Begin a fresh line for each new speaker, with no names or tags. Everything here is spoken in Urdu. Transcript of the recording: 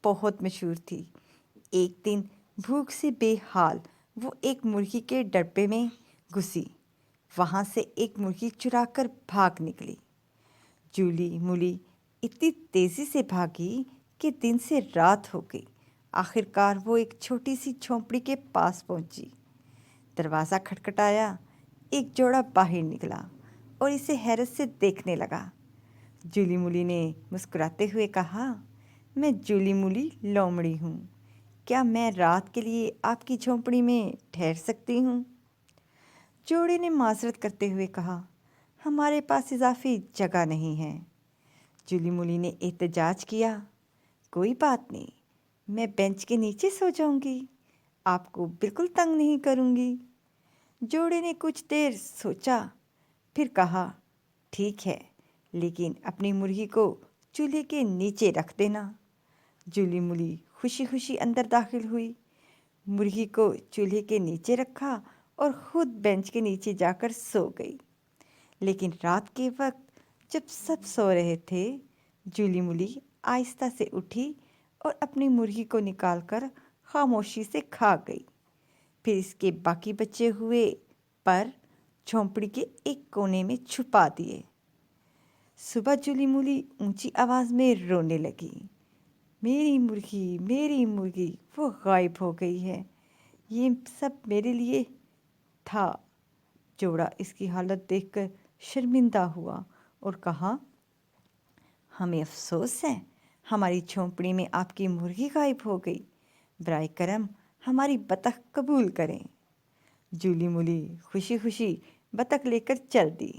بہت مشہور تھی۔ ایک دن بھوک سے بے حال وہ ایک مرغی کے ڈبے میں گھسی۔ وہاں سے ایک مرغی چرا کر بھاگ نکلی۔ جولی مولی اتنی تیزی سے بھاگی کہ دن سے رات ہو گئی۔ آخر کار وہ ایک چھوٹی سی جھونپڑی کے پاس پہنچی۔ دروازہ کھٹکھٹایا، ایک جوڑا باہر نکلا اور اسے حیرت سے دیکھنے لگا۔ جولی مولی نے مسکراتے ہوئے کہا، میں جولی مولی لومڑی ہوں، کیا میں رات کے لیے آپ کی جھونپڑی میں ٹھہر سکتی ہوں؟ جوڑے نے معذرت کرتے ہوئے کہا، ہمارے پاس اضافی جگہ نہیں ہے۔ جولی مولی نے احتجاج کیا، کوئی بات نہیں، میں بینچ کے نیچے سو جاؤں گی، آپ کو بالکل تنگ نہیں کروں گی۔ جوڑے نے کچھ دیر سوچا، پھر کہا، ٹھیک ہے، لیکن اپنی مرغی کو چولہے کے نیچے رکھ دینا۔ جولی مولی خوشی خوشی اندر داخل ہوئی، مرغی کو چولہے کے نیچے رکھا اور خود بینچ کے نیچے جا کر سو گئی۔ لیکن رات کے وقت جب سب سو رہے تھے، جولی مولی آہستہ سے اٹھی اور اپنی مرغی کو نکال کر خاموشی سے کھا گئی۔ پھر اس کے باقی بچے ہوئے پر جھونپڑی کے ایک کونے میں چھپا دیے۔ صبح جولی مولی اونچی آواز میں رونے لگی، میری مرغی وہ غائب ہو گئی ہے، یہ سب میرے لیے تھا۔ جوڑا اس کی حالت دیکھ کر شرمندہ ہوا اور کہا، ہمیں افسوس ہے، ہماری جھونپڑی میں آپ کی مرغی غائب ہو گئی، برائے کرم ہماری بطخ قبول کریں۔ جولی مولی خوشی خوشی بطخ لے کر چل دی۔